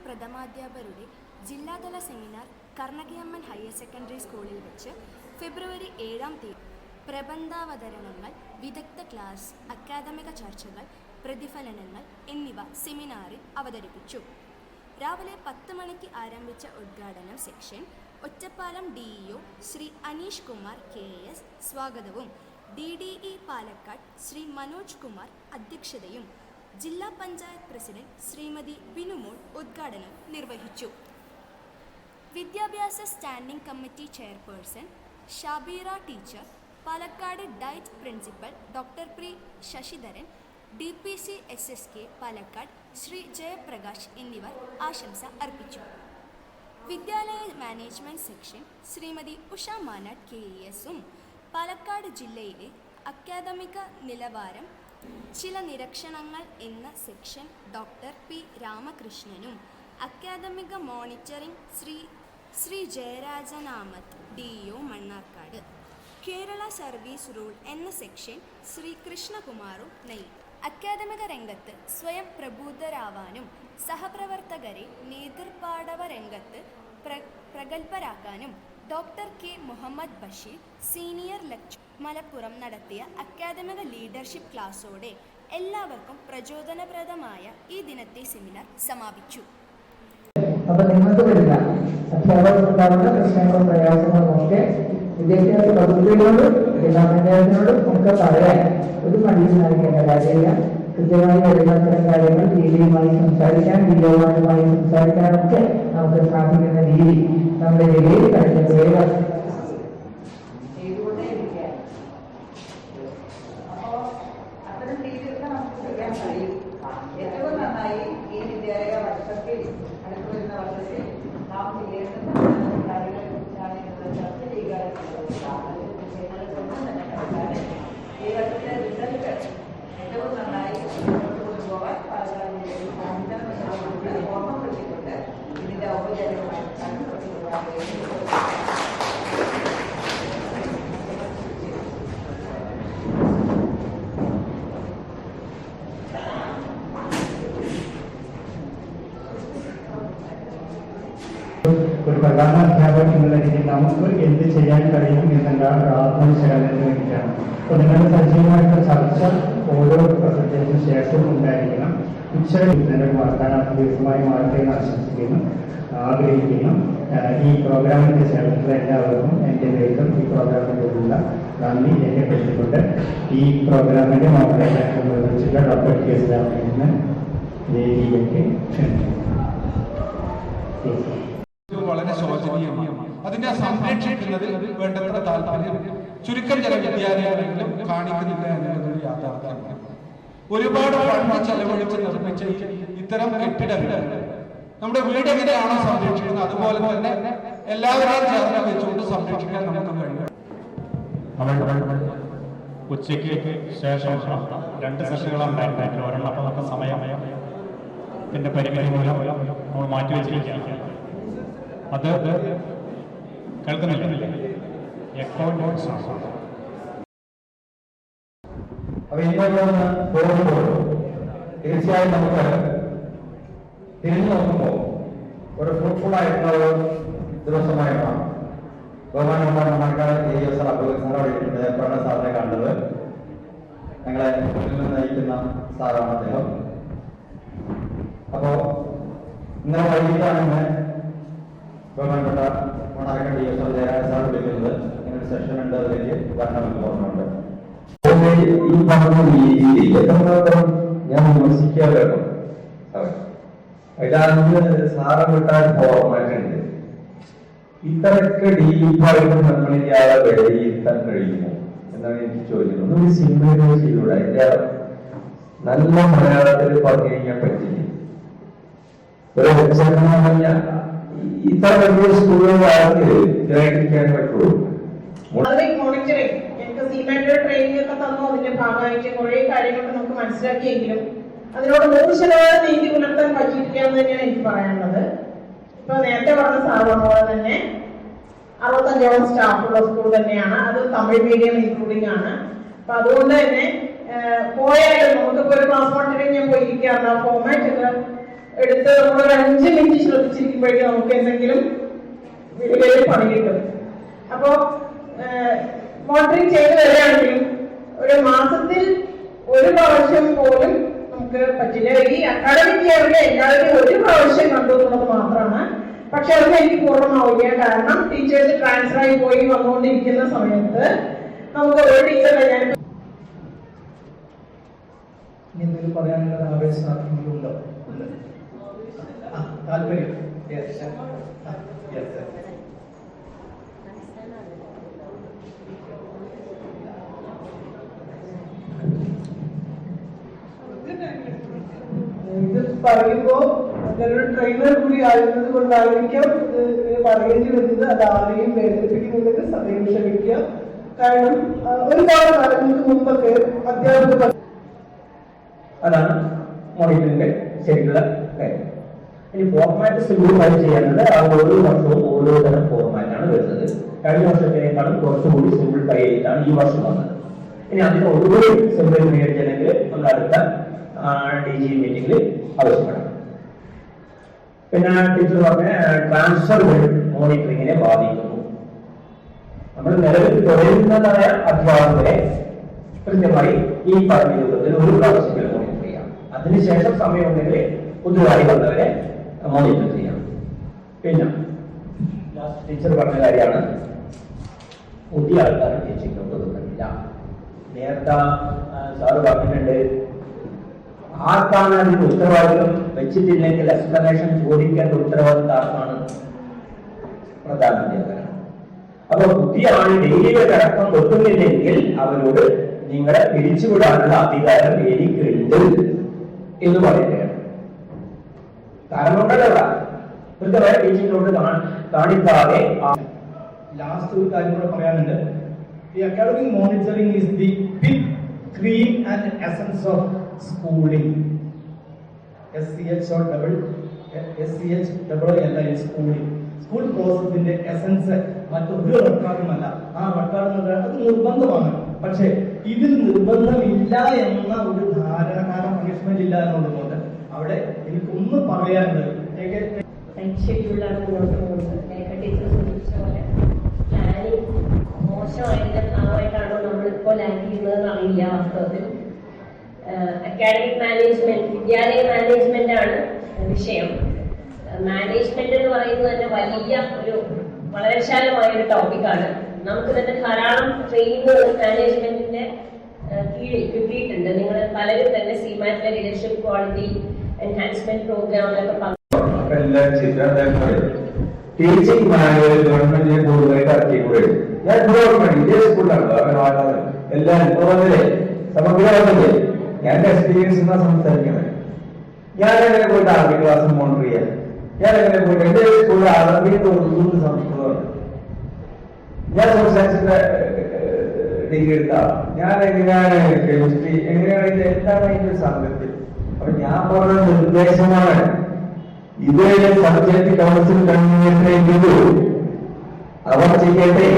പ്രഥമാധ്യാപകരുടെ ജില്ലാതല seminar Karnakiyamman higher secondary സ്കൂളിൽ വെച്ച് ഫെബ്രുവരി 7-ാം തീയതി പ്രബന്ധാവതരണങ്ങൾ, വിദഗ്ധ ക്ലാസ്, അക്കാദമിക ചർച്ചകൾ, പ്രതിഫലനങ്ങൾ എന്നിവ സെമിനാറിൽ അവതരിപ്പിച്ചു. രാവിലെ 10 മണിക്ക് ആരംഭിച്ച ഉദ്ഘാടന section Ottapalam DEO Shri Aneesh Kumar KS സ്വാഗതവും DDE പാലക്കാട് ശ്രീ മനോജ് കുമാർ അധ്യക്ഷതയും ജില്ലാ പഞ്ചായത്ത് പ്രസിഡന്റ് ശ്രീമതി ബിനുമോൾ ഉദ്ഘാടനം നിർവഹിച്ചു. വിദ്യാഭ്യാസ standing committee chairperson Shabeera teacher, Palakkad DIET principal doctor P Sasidharan, DPC SSK Palakkad Shri Jayaprakash എന്നിവർ ആശംസ അർപ്പിച്ചു. വിദ്യാലയ മാനേജ്മെന്റ് സെക്ഷൻ ശ്രീമതി ഉഷ മാനാട് KESഉം പാലക്കാട് ജില്ലയിലെ അക്കാദമിക നിലവാരം ചില നിരീക്ഷണങ്ങൾ എന്ന സെക്ഷൻ ഡോക്ടർ P രാമകൃഷ്ണനും അക്കാദമിക മോണിറ്ററിംഗ് ശ്രീ ജയരാജനാമത്ത് DEO Mannarkkad, Kerala service rule എന്ന സെക്ഷൻ ശ്രീ കൃഷ്ണകുമാറും നയിക്കും. അക്കാദമിക രംഗത്ത് സ്വയം പ്രബുദ്ധരാവാനും സഹപ്രവർത്തകരെ നേതൃപാടവ രംഗത്ത് പ്രഗത്ഭരാക്കാനും doctor K Muhammad Basheer senior lecture Malappuram നടത്തിയ അക്കാദമിക ലീഡർഷിപ്പ് ക്ലാസ്സോടെ എല്ലാവർക്കും പ്രചോദനപ്രദമായ ഈ ദിനത്തെ സെമിനാർ സമാപിച്ചു. അപ്പോൾ നിങ്ങൾക്ക് വരില്ല അധ്യാപകർക്കുണ്ടാവുന്ന പ്രശ്നങ്ങളും പ്രയാസങ്ങളും ഒക്കെ വിദ്യാഭ്യാസ വകുപ്പിനോടും ജില്ലാ പഞ്ചായത്തിനോടും ഒക്കെ പറയാൻ ഒരു മടിയും നൽകേണ്ട കാര്യമില്ല. കൃത്യമായി വരുന്ന തരം കാര്യങ്ങൾ DDയുമായി സംസാരിക്കാൻ, DOമാരുമായി സംസാരിക്കാനൊക്കെ നമുക്ക് സാധിക്കുന്ന രീതി നമ്മുടെ ജില്ലയിൽ കഴിഞ്ഞ വേഗം ഏറ്റവും നന്നായി ഈ വിദ്യാലയ വർഷത്തിൽ അടുത്തു വരുന്ന വർഷത്തിൽ നാം ചെയ്യേണ്ട കാര്യങ്ങളെക്കുറിച്ചാണ് ഇന്ന് ചർച്ച ചെയ്യുക തന്നെ കണ്ടാൽ ഈ വർഷത്തെ റിസൾട്ട് ഏറ്റവും നന്നായി മുന്നോട്ട് കൊണ്ടുപോകാൻ പാലക്കാട് ജില്ലയിൽ സാധിക്കണമെന്ന് ഓർമ്മപ്പെടുത്തിക്കൊണ്ട് ഇതിന്റെ ഔപചാരികമായി ഒരു പ്രധാന അധ്യാപകൻ എന്നുള്ള രീതിയിൽ നമുക്ക് എന്ത് ചെയ്യാൻ കഴിയും എന്നുള്ള ആത്മവിശകലനത്തിന് വേണ്ടിയിട്ടാണ്. അപ്പോൾ നിങ്ങളുടെ സജീവമായിട്ടുള്ള ചർച്ച ഓരോ പ്രസന്റേഷന് ശേഷവും ഉണ്ടായിരിക്കണം. ഉച്ചവരെ വാർത്താനാഥ ദിവസമായി മാറട്ടെ എന്ന് ആഗ്രഹിക്കുന്നു. ഈ പ്രോഗ്രാമിന്റെ ചേർന്നിട്ടുള്ള എല്ലാവർക്കും എൻ്റെ പേരിലും ഈ പ്രോഗ്രാമിലുള്ള നന്ദി രേഖപ്പെടുത്തിക്കൊണ്ട് ഈ പ്രോഗ്രാമിന്റെ മോഡറേറ്റർ നിർവഹിച്ചിട്ടുള്ള ഡോക്ടർ K ശ്രീരാമകൃഷ്ണൻ വേദിയിലേക്ക് ക്ഷണിക്കുന്നു. വളരെ ശോചനീയമാണ്. അതിനെ സംരക്ഷിക്കുന്നതിൽ വേണ്ടത്ര താല്പര്യം ചുരുക്കം ചില വിദ്യാലയങ്ങളിലും കാണിക്കുന്നില്ല എന്നുള്ളതൊരു യാഥാർത്ഥ്യമാണ്. ഒരുപാട് ഫണ്ട് ചെലവഴിച്ച് നിർമ്മിച്ച ഇത്തരം കെട്ടിടങ്ങൾ നമ്മുടെ വീട് എങ്ങനെയാണോ സംരക്ഷിക്കുന്നത് അതുപോലെ തന്നെ എല്ലാവരെയും ചേർന്ന് വെച്ചുകൊണ്ട് സംരക്ഷിക്കാൻ നമുക്ക് കഴിയും. ഉച്ചയ്ക്ക് ശേഷം 2 സെഷനുകളുണ്ടായിരുന്നു. ഒരെണ്ണം അപ്പോൾ നമുക്ക് സമയത്തിന്റെ പരിമിതി മൂലം നമ്മൾ മാറ്റിവെച്ചിരിക്കുകയാണ്. അത് കേൾക്കുന്നില്ല. അപ്പൊ ഇങ്ങോട്ട് പോകുമ്പോൾ തീർച്ചയായും നമുക്ക് തിരിഞ്ഞു നോക്കുമ്പോൾ ഒരു ഫ്രൂട്ട്ഫുൾ ആയിട്ടുള്ള ഒരു ദിവസമായിട്ടാണ് ബഹുമാനപ്പെട്ട മണ്ണാർക്കാട് DEO സാർ അവിടെ ജയപ്രകാശ് സാറിനെ കണ്ടത്. ഞങ്ങളെ നയിക്കുന്ന സാറാണ് അദ്ദേഹം. അപ്പോ ഇന്നലെ വൈകിട്ടാണ് ബഹുമാനപ്പെട്ട Mannarkkad DEO sir Jayaraj sir വിളിക്കുന്നത്. ഇങ്ങനെ ഒരു സെഷൻ ഉണ്ട്, അതിലേക്ക് വരണമെന്ന് പറഞ്ഞുണ്ട്. ഈ പറഞ്ഞ രീതിയിൽ എത്രമാത്രം ഞാൻ വിമർശിക്കാറുണ്ട്. അതിലന്ന് സാറ് വിട്ടാൽ ഫോർമാറ്റുണ്ട്. ഇത്രയൊക്കെ ഡീപ്പായിട്ട് നമ്മൾ ഇയാളെ വിലയിരുത്താൻ കഴിയുമോ എന്നാണ് എനിക്ക് ചോദിക്കുന്നത്. ഒന്നും സിനിമ ചെയ്തൂടെ? അതിന്റെ നല്ല മലയാളത്തിൽ പറഞ്ഞു കഴിഞ്ഞാൽ പറ്റില്ല. ഒരു ഇത്ര വലിയ സ്കൂളുകാർക്ക് ഗ്രഹിക്കാൻ പറ്റുള്ളൂ. മോണിറ്ററിംഗ് ഞങ്ങൾക്ക് സിമെന്റ് ട്രെയിനിങ് ഒക്കെ തന്നു. അതിന്റെ ഭാഗമായിട്ട് കുറെ കാര്യങ്ങളൊക്കെ നമുക്ക് മനസ്സിലാക്കിയെങ്കിലും അതിനോട് 100% നീതി പുലർത്താൻ പറ്റിയിട്ടില്ല എന്ന് തന്നെയാണ് എനിക്ക് പറയാനുള്ളത്. ഇപ്പൊ നേരത്തെ പറഞ്ഞ സാർ പറഞ്ഞ പോലെ തന്നെ 65ഓളം സ്റ്റാഫുള്ള സ്കൂൾ തന്നെയാണ്. അത് തമിഴ് മീഡിയം ഇൻക്ലൂഡിംഗ് ആണ്. അപ്പൊ അതുകൊണ്ട് തന്നെ പോയാലും നമുക്കിപ്പോ ഒരു ക്ലാസ് മോണിറ്ററിംഗ് ഞാൻ പോയിരിക്കാറുണ്ട്. ആ ഫോമാറ്റ് ഒക്കെ എടുത്ത് നമ്മളൊരു 5 മിനിറ്റ് ശ്രദ്ധിച്ചിരിക്കുമ്പോഴേക്കും നമുക്ക് എന്തെങ്കിലും വീടുകളിൽ പണി കിട്ടും. അപ്പോ മോണിറ്ററിങ് ചെയ്ത് വരികയാണെങ്കിലും ഒരു മാസത്തിൽ ഒരു പ്രാവശ്യം പോലും നമുക്ക് പറ്റില്ല. ഈ അക്കാഡമിക് ഇയറിലെ എല്ലാവരും ഒരു പ്രാവശ്യം കണ്ടു എന്നുള്ളത് മാത്രമാണ്. പക്ഷെ അത് എനിക്ക് പൂർണ്ണമാവില്ല. കാരണം ടീച്ചേഴ്സ് ട്രാൻസ്ഫർ ആയി പോയി വന്നുകൊണ്ടിരിക്കുന്ന സമയത്ത് നമുക്ക് ഒരു ടീച്ചറെ ഞാൻ എന്തെങ്കിലും പറയാനുള്ള ആവേശം ഉണ്ടോ? താല്പര്യം ഇത് പറയുമ്പോ ഞാനൊരു ട്രെയിനർ കൂടി ആയിരുന്നത് കൊണ്ടായിരിക്കാം ഇത് പറയേണ്ടി വരുന്നത്. അത് ആരെയും വേദനിപ്പിക്കുന്നുണ്ടെങ്കിൽ സമയം ക്ഷമിക്കുക. കാരണം ഒരുപാട് കാലങ്ങൾക്ക് മുമ്പൊക്കെ അധ്യാപകർ അതാണ് മോണിറ്ററിന്റെ ശരിക്കുള്ള കാര്യം. ഇനി ഫോർമാറ്റ് സിമ്പിളായി ചെയ്യാനുള്ളത് ആ ഓരോ വർഷവും ഓരോ തരം ഫോർമാറ്റാണ് വരുന്നത്. കഴിഞ്ഞ വർഷത്തിനേക്കാളും കുറച്ചുകൂടി സിമ്പിൾ ആയിട്ടാണ് ഈ വർഷം വന്നത്. ഇനി അതിന് ഒന്നുകൂടി സിമ്പിൾ ചെയ്യണമെങ്കിൽ നമ്മൾ അടുത്ത DG മീറ്റിംഗിൽ ആവശ്യപ്പെടാം. പിന്നെ ടീച്ചർ പറഞ്ഞ ട്രാൻസ്ഫർ മോണിറ്ററിങ്ങിനെ ബാധിക്കുന്നു. നമ്മൾ നിലവിൽ തുടരുന്നതായ അധ്യാപകരെ കൃത്യമായി ഈ പറഞ്ഞ രൂപത്തിൽ ഒരു പ്രാവശ്യത്തിൽ മോണിറ്റർ ചെയ്യാം. അതിനുശേഷം സമയമുണ്ടെങ്കിൽ പുതുതായി വന്നവരെ മോണിറ്റർ ചെയ്യാം. പിന്നെ ടീച്ചർ പറഞ്ഞ കാര്യമാണ് പുതിയ ആൾക്കാർ ടീച്ചിങ്ങിലോട്ട് വരുന്നില്ല. നേരത്തെ സാറ് പറഞ്ഞിട്ടുണ്ട്, ആർക്കാണ് അതിന് ഉത്തരവാദിത്വം വെച്ചിട്ടില്ലെങ്കിൽ എക്സ്പ്ലനേഷൻ ചോദിക്കേണ്ട ഉത്തരവാദിത്വം ആർക്കാണ്? പ്രധാനമന്ത്രി. അപ്പൊ പുതിയ ആൾ ഡെയിലി അടക്കം വെക്കുന്നില്ലെങ്കിൽ അവരോട് നിങ്ങളെ പിരിച്ചുവിടാനുള്ള അധികാരം എനിക്കുണ്ട് എന്ന് പറയുകയാണ്. കാരണം ഉണ്ടല്ലോ കൃത്യമായ ടീച്ചിങ്ങിലോട്ട് കാണിക്കാതെ. ലാസ്റ്റ് ഒരു കാര്യം കൂടെ പറയാനുണ്ട്. The academic monitoring is the big cream and essence of schooling. schooling. School പ്രോസസിന്റെ എസൻസ് മറ്റൊരു റെക്കോർഡുമല്ല. ആ റെക്കോർഡ് അത് നിർബന്ധമാണ്. പക്ഷെ ഇതിൽ നിർബന്ധമില്ല എന്ന ഒരു ധാരണ, കാരണം പണിഷ്മെന്റ് ഇല്ല എന്നുള്ളതുകൊണ്ട് അവിടെ എനിക്കൊന്നും പറയാനുള്ളത്. ഷെഡ്യൂളാണ് മുന്നോട്ട് പോകുന്നത്. ടീച്ചർ സൂചിപ്പിച്ച പോലെ പ്ലാനിങ് മോശമായതിന്റെ ഭാഗമായിട്ടാണോ നമ്മളിപ്പോൾ ലാൻഡ് ചെയ്യുന്നതെന്ന് അറിയില്ല. വാസ്തവത്തിൽ അക്കാഡമിക് മാനേജ്മെന്റ്, വിദ്യാലയ മാനേജ്മെന്റ് ആണ് വിഷയം. മാനേജ്മെന്റ് എന്ന് പറയുന്നത് തന്നെ വലിയ ഒരു വളരെ വിശാലമായ ഒരു ടോപ്പിക്കാണ്. നമുക്ക് തന്നെ ധാരാളം ട്രെയിനിങ് മാനേജ്മെന്റിന്റെ കീഴിൽ കിട്ടിയിട്ടുണ്ട്. നിങ്ങൾ പലരും തന്നെ സിമാറ്റിലെ ലീഡർഷിപ്പ് ക്വാളിറ്റി എൻഹാൻസ്മെന്റ് പ്രോഗ്രാമിലൊക്കെ ടീച്ചിങ് മാനുവൽ ഗവൺമെന്റിനെ കൂടുതലായിട്ട് ഇറക്കിക്കൂടെ? ഞാൻ ഗവൺമെന്റ് ഇതേ സ്കൂളിലാണ് എല്ലാവരും സമഗ്രമാണല്ലേ. ഞാൻ എക്സ്പീരിയൻസ് എന്നാ സംസാരിക്കണേ. ഞാൻ എങ്ങനെ പോയിട്ട് അറബി ക്ലാസ് മോണിറ്റർ ചെയ്യാൻ? ഞാൻ എങ്ങനെ പോയിട്ട് എന്റെ സ്കൂളിൽ അറബിയുടെ ഉറുദു സംസ്കൃതമാണ്. ഞാൻ സോഷ്യൽ സയൻസിന്റെ ഡിഗ്രി എടുത്ത ഞാൻ എങ്ങനെയാണ് കെമിസ്ട്രി, എങ്ങനെയാണ് ഇത്, എന്താണ് അതിന്റെ സാങ്കത്യം? അപ്പൊ ഞാൻ പറഞ്ഞ നിർദ്ദേശമാണ് ഇതേ സബ്ജക്ട് കൗൺസിൽ കൺവീനർ അവർ ചെയ്യട്ടെ.